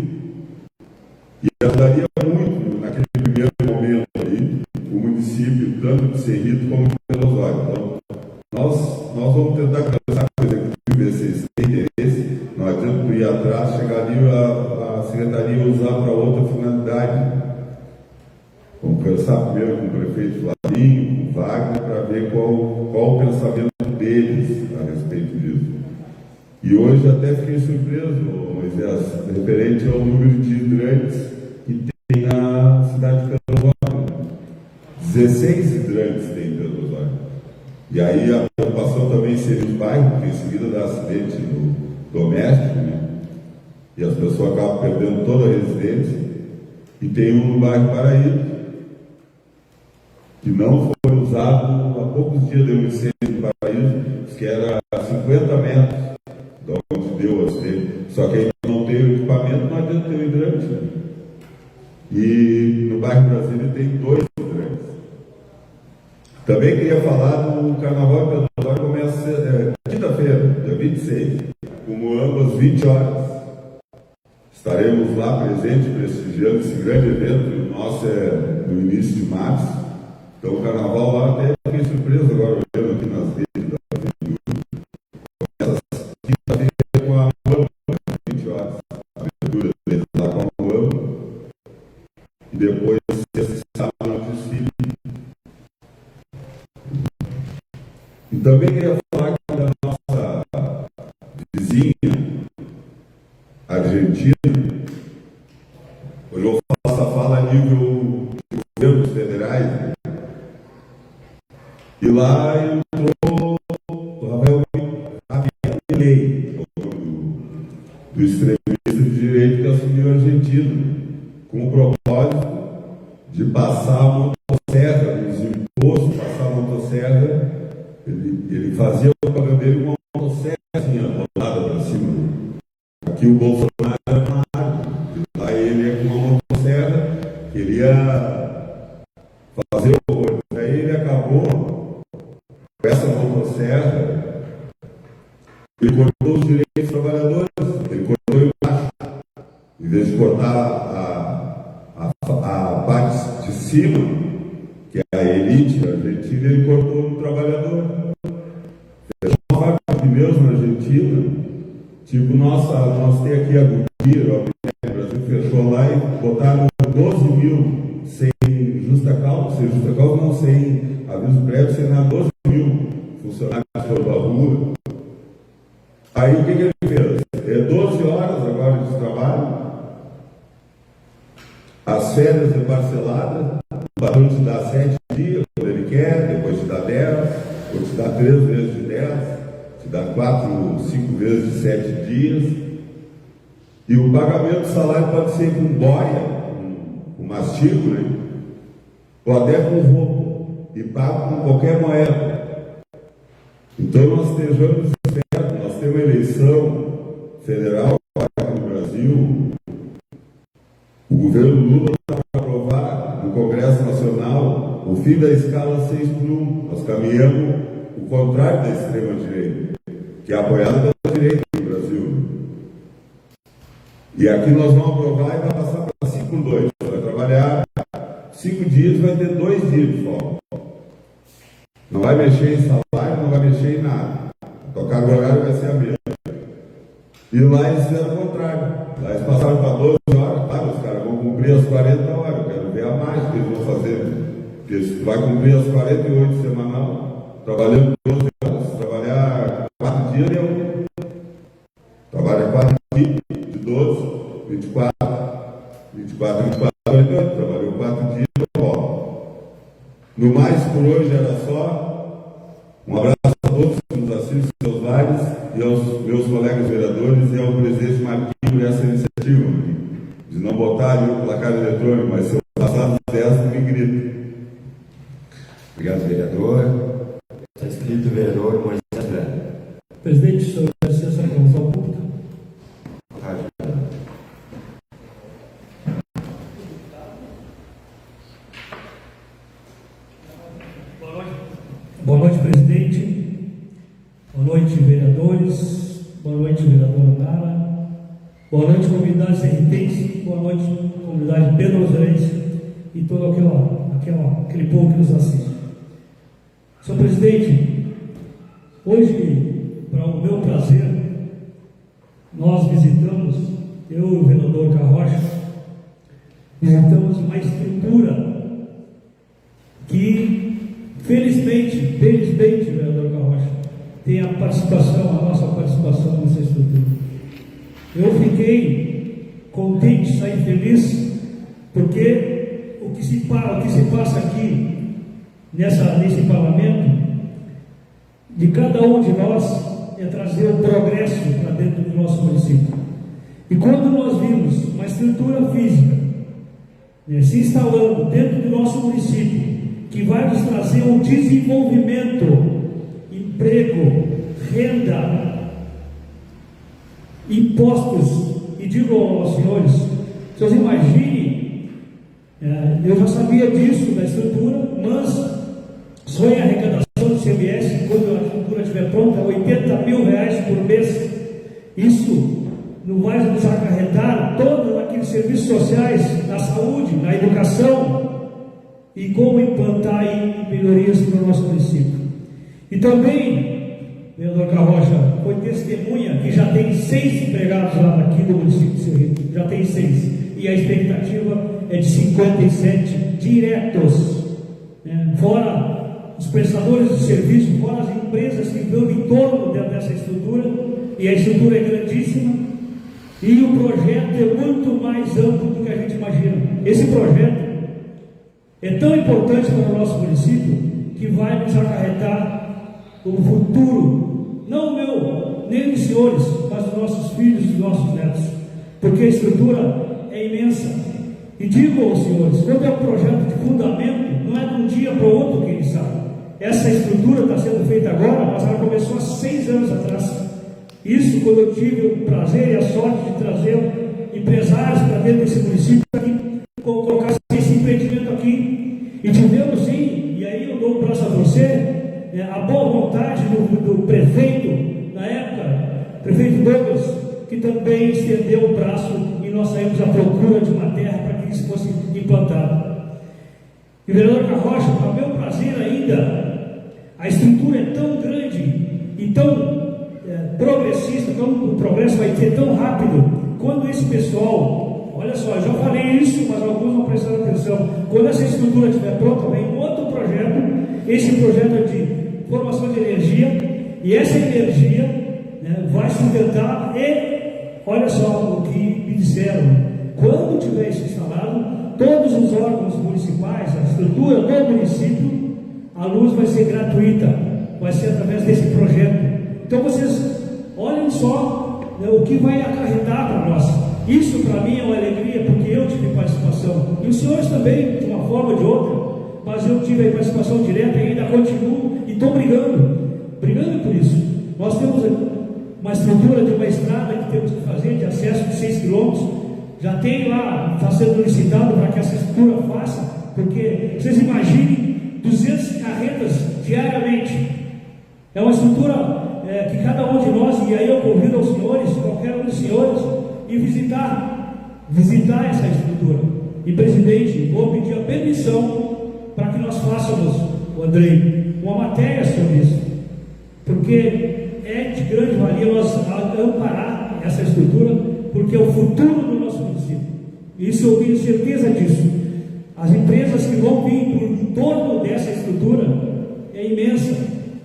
e ajudaria muito, naquele primeiro momento aí, o município, tanto de Cerrito como de Pedro Osório. Então, nós vamos tentar conversar com o executivo, ver se eles têm interesse. Não adianta tu ir atrás, chegar ali a secretaria usar para outra finalidade. Vamos conversar primeiro com o prefeito Flavinho, com o Wagner, para ver qual o pensamento deles a respeito disso. E hoje até fiquei surpreso, Moisés, referente ao número de hidrantes que tem na cidade de Pedro Osório. 16 hidrantes tem em Pedro Osório. E aí a preocupação também inserir os bairros, porque em seguida dá acidente no doméstico, né? E as pessoas acabam perdendo toda a residência. E tem um no bairro Paraíso, que não foi usado há poucos dias, deu um incêndio no Paraíso, que era a 50 metros de onde deu o acidente. Só que aí não tem o equipamento, não adianta ter o hidrante. Né? E no bairro Brasília tem 2 hidrantes. Também queria falar do Carnaval de Pedro Osório, começa quinta-feira, dia 26, como ambas 20 horas. Estaremos lá presentes, prestigiando esse grande evento. O nosso é no início de março. Então o Carnaval lá até fiquei surpreso agora olhando aqui nas redes da Prefeitura. Começa quinta-feira com a Moamba, 20 horas. A abertura deles lá com a Moamba. E depois esse sábado no desfile. E também queria falar da nossa vizinha Argentina. Hoje eu faço a fala a nível de governos federais, né? E lá entrou o Rafael Milei, do extremista de direita que assumiu a Argentina, com o propósito de passar a motosserra nos impostos, passar a motosserra. Ele fazia o propaganda dele com uma motosserra assim, apontada para cima. Aqui o Bolsonaro é uma árvore, lá ele é com uma motosserra, queria fazer o horror. Aí ele acabou com essa motosserra, ele cortou os direitos dos trabalhadores, ele cortou embaixo, em vez de cortar a parte de cima, que é a elite argentina, ele cortou no trabalhador. Fechou uma fábrica de pneus na Argentina, tipo, nós temos aqui a Goodyear, o Brasil fechou lá e botaram 12 mil sem justa causa, não, sem aviso prévio, sem nada, 12 mil funcionários pela rua. Aí o que ele fez? 12 horas agora de trabalho, as férias parceladas, o patrão te dá 7 dias, quando ele quer, depois te dá 10, ou te dá 3 vezes de 10, te dá 4, 5 vezes de 7 dias, e o pagamento do salário pode ser com boia, com mastigo, né? Ou até com roupa, e pago com qualquer moeda. Então nós estejamos espertos, nós temos uma eleição federal aqui no Brasil, o governo Lula está para aprovar no Congresso Nacional o fim da escala 6x1. Nós caminhamos o contrário da extrema-direita, que é apoiada pela direita no Brasil. E aqui nós vamos aprovar e vai passar para 5x2. Vai trabalhar 5 dias, vai ter 2 dias de folga. Não vai mexer em salário, não vai mexer em nada. A carga horária vai ser a mesma. E lá eles fizeram o contrário. Lá eles passaram para 12 horas. Claro, os caras vão cumprir as 40 horas. Eu quero ver a mais que eles vão fazer. Porque eles vai cumprir as 48 semanal, trabalhando 12 horas. Se trabalhar 4 dias, deu. Trabalha 4 dias, de 12, 24, 48. Trabalhou 4 dias, volta. No mais, por hoje era só. Um abraço a todos que nos assistem, seus lares, e aos meus colegas vereadores e ao presidente Marquinhos por essa iniciativa, de não botar ali o placar eletrônico, mas se eu passar dos 10, me grita. Obrigado, vereador. Está escrito o vereador Moisés Breno. Presidente, senhor, licença para usar o público. Boa noite, presidente. Boa noite, vereadores. Boa noite, vereadora Nara. Boa noite, comunidade serritense. Boa noite, comunidade pedroserense e todo aquele povo que nos assiste. Senhor presidente, hoje, para o meu prazer, nós visitamos, eu e o vereador Carrocha, visitamos uma estrutura que, felizmente, vereador Carrocha, tem a nossa participação nessa estrutura. Eu fiquei contente, saí feliz, porque o que se passa aqui nesse parlamento de cada um de nós é trazer o progresso para dentro do nosso município. E quando nós vimos uma estrutura física se instalando dentro do nosso município, que vai nos trazer um desenvolvimento, emprego, renda, impostos, e digo aos senhores, vocês imaginem, eu já sabia disso da estrutura, mas só em arrecadação do CMS, quando a estrutura estiver pronta, R$80 mil por mês. Isso não vai nos acarretar todos aqueles serviços sociais, na saúde, na educação, e como implantar aí melhorias para o nosso município. E também, vereador Carrocha, foi testemunha que já tem 6 empregados lá aqui do município de Cerrito, já tem 6, e a expectativa é de 57 diretos, fora os prestadores de serviço, fora as empresas que estão em torno dessa estrutura, e a estrutura é grandíssima, e o projeto é muito mais amplo do que a gente imagina. Esse projeto é tão importante para o nosso município que vai nos acarretar o futuro, não o meu, nem dos senhores, mas dos nossos filhos e dos nossos netos, porque a estrutura é imensa. E digo aos senhores, quando é um projeto de fundamento, não é de um dia para o outro que ele sai. Essa estrutura está sendo feita agora, mas ela começou há 6 anos atrás. Isso quando eu tive o prazer e a sorte de trazer empresários para dentro desse município, aqui, colocar esse empreendimento aqui, e tivemos sim, e aí eu dou o braço a você, a boa vontade do prefeito, na época, prefeito Douglas, que também estendeu o braço e nós saímos à procura de uma terra para que isso fosse implantado. E o vereador Carrocha, para o meu prazer ainda, a estrutura é tão grande e tão progressista, então o progresso vai ser tão rápido, quando esse pessoal, olha só, eu já falei isso, mas alguns não prestaram atenção, quando essa estrutura estiver pronta, vem outro projeto, esse projeto é de formação de energia, e essa energia vai sustentar, e olha só o que me disseram, quando tiver isso instalado, todos os órgãos municipais, a estrutura do município, a luz vai ser gratuita, vai ser através desse projeto. Então vocês olhem só o que vai acarretar para nós. Isso para mim é uma alegria, porque eu tive participação, e os senhores também, de uma forma ou de outra, mas eu tive a participação direta e ainda continuo, e estou brigando por isso. Nós temos uma estrutura de uma estrada que temos que fazer, de acesso de 6 quilômetros, já tem lá, está sendo licitado para que essa estrutura faça, porque vocês imaginem 200 carretas diariamente, é uma estrutura que cada um de nós, e aí eu convido aos senhores, qualquer um dos senhores, e visitar essa estrutura. E presidente, vou pedir a permissão para que nós façamos, Andrei, uma matéria sobre isso, porque é de grande valia nós amparar essa estrutura, porque é o futuro do nosso município. Isso eu tenho certeza disso. As empresas que vão vir por torno dessa estrutura é imensa,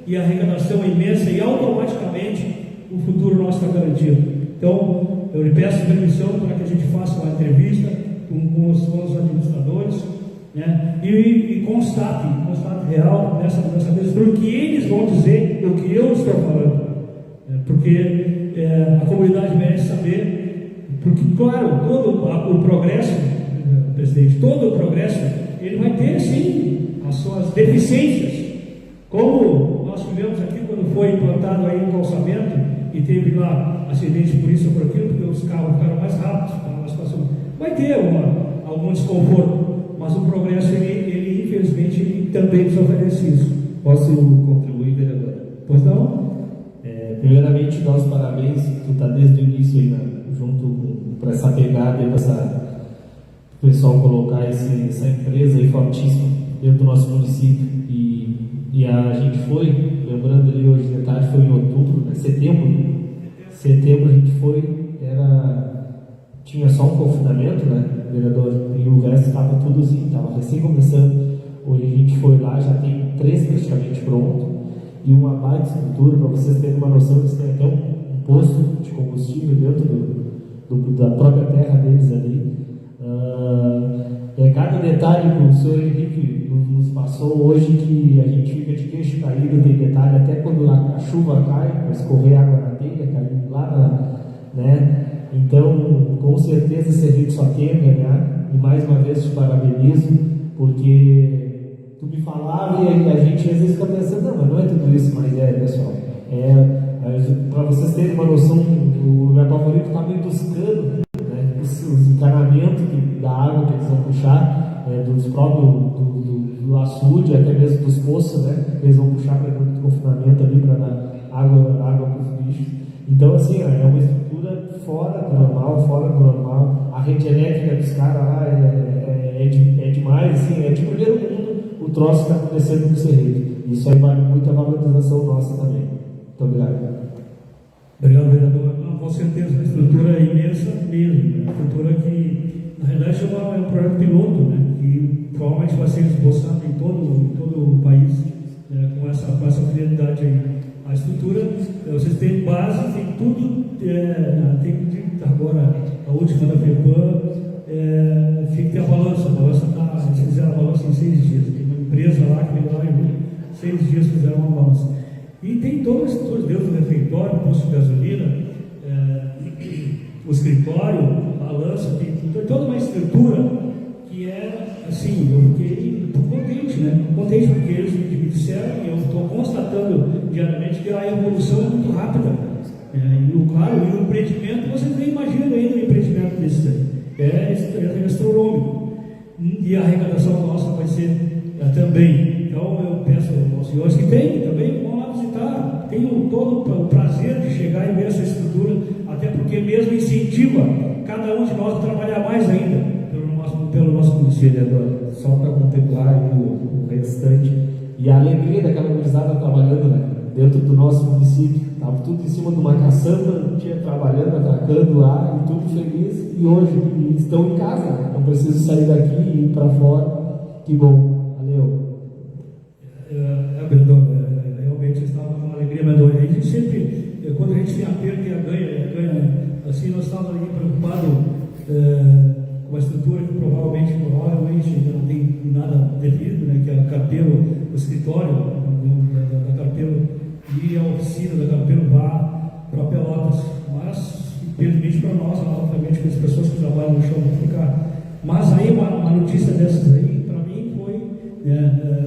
e a arrecadação é imensa, e automaticamente o futuro nosso está garantido. Então, eu lhe peço permissão para que a gente faça uma entrevista com os administradores, e constate real nessa mesa, o que eles vão dizer e o que eu estou falando, porque a comunidade merece saber, porque, claro, todo o progresso, presidente, todo o progresso, ele vai ter, sim, as suas deficiências, como nós tivemos aqui quando foi implantado aí um calçamento e teve lá acidente por isso ou por aquilo, porque os carros ficaram mais rápidos, vai ter algum desconforto, mas o progresso, ele infelizmente, ele também nos oferece isso. Posso contribuir, vereador? Pois não? Primeiramente, dar os parabéns, tu está desde o início aí, junto para essa pegada e para o pessoal colocar essa empresa aí fortíssima dentro do nosso município. E a gente foi, lembrando ali hoje de tarde, foi em outubro, setembro a gente foi, tinha só um confinamento, vereador, e o resto estava tudo assim, estava recém começando. Hoje a gente foi lá, já tem 3 praticamente pronto, e uma baita estrutura, para vocês terem uma noção, eles têm até um posto de combustível dentro da própria terra deles ali. Cada detalhe que o senhor Henrique nos passou hoje, que a gente fica de queixo caído, tem detalhe até quando a chuva cai, para escorrer água na telha, caindo lá, né? Então, com certeza, esse serviço só tem a ganhar, e mais uma vez te parabenizo, porque tu me falava e a gente às vezes fica pensando, não, mas não é tudo isso, mas pessoal, para vocês terem uma noção, o meu favorito está meio dos canos, né? Os encanamentos da água que eles vão puxar, dos próprios do açude, até mesmo dos poços, né? Que eles vão puxar para o confinamento ali, para dar água para os bichos. Então, assim, é uma estrutura fora do normal. A rede elétrica dos caras lá é demais, assim, é de primeiro mundo o troço que está acontecendo no Cerrito. Isso aí vale muito a valorização nossa também. Muito obrigado. Obrigado, vereador. Não, com certeza, a estrutura é imensa mesmo. A estrutura que, na realidade, é um projeto piloto, né? Que provavelmente vai ser esboçado em todo o país, né? com essa finalidade aí. A estrutura, vocês têm base, tem tudo, agora a última da FEPAM, tem a balança eles fizeram a balança em 6 dias. Tem uma empresa lá que veio lá em 6 dias fizeram uma balança. E tem toda a estrutura dentro do refeitório, posto de gasolina, o escritório, a balança, tem toda uma estrutura que assim, eu fiquei contente, né? Contente porque eles me disseram, e eu estou constatando diariamente que a evolução é muito rápida. E o empreendimento, vocês nem imaginam ainda um empreendimento desse aí. É astronômico. E a arrecadação nossa vai ser também. Então eu peço aos senhores que tem também, vão lá visitar. Tenho todo o prazer de chegar e ver essa estrutura, até porque mesmo incentiva cada um de nós a trabalhar mais ainda pelo nosso município. Vereador, só para contemplar o restante e a alegria daquela gurizada trabalhando, né, dentro do nosso município. Estava tudo em cima de uma caçamba, um dia trabalhando, atacando lá e tudo feliz. E hoje estão em casa, né? Não preciso sair daqui e ir para fora. Que bom, valeu. Vereador, realmente estava com uma alegria, vereador. A gente sempre, quando a gente tem a perda e a ganha, assim, nós estávamos ali preocupados com a estrutura que provavelmente ainda não tem nada definido, né, que é a carteiro, o escritório da carteiro e a oficina da carteiro vá para Pelotas. Mas, infelizmente para nós, obviamente, com as pessoas que trabalham no chão vão ficar. Mas aí, uma notícia dessas aí, para mim, foi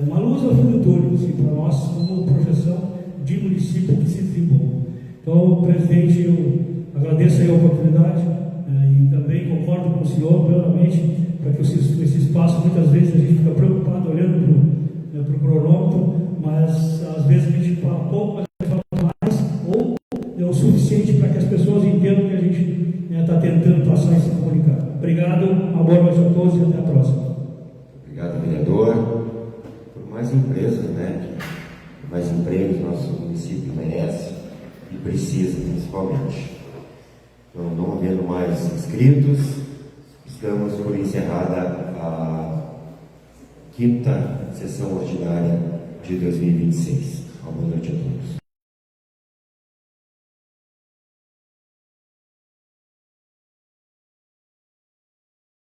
uma luz ao fim do túnel, assim, para nós, como projeção de município que se desenvolve. Então, presidente, eu agradeço aí a oportunidade e também concordo com o senhor plenamente para que esse espaço, muitas vezes a gente fica preocupado olhando para o cronômetro, mas às vezes a gente fala pouco, mas a gente fala mais, ou é o suficiente para que as pessoas entendam que a gente está tentando passar e se comunicar. Obrigado, uma boa noite a todos e até a próxima. Obrigado, vereador. Por mais empresas, né? Mais empregos nosso município merece e precisa, principalmente. Então, não havendo mais inscritos, estamos por encerrada a 5ª sessão ordinária de 2026. Uma boa noite a todos.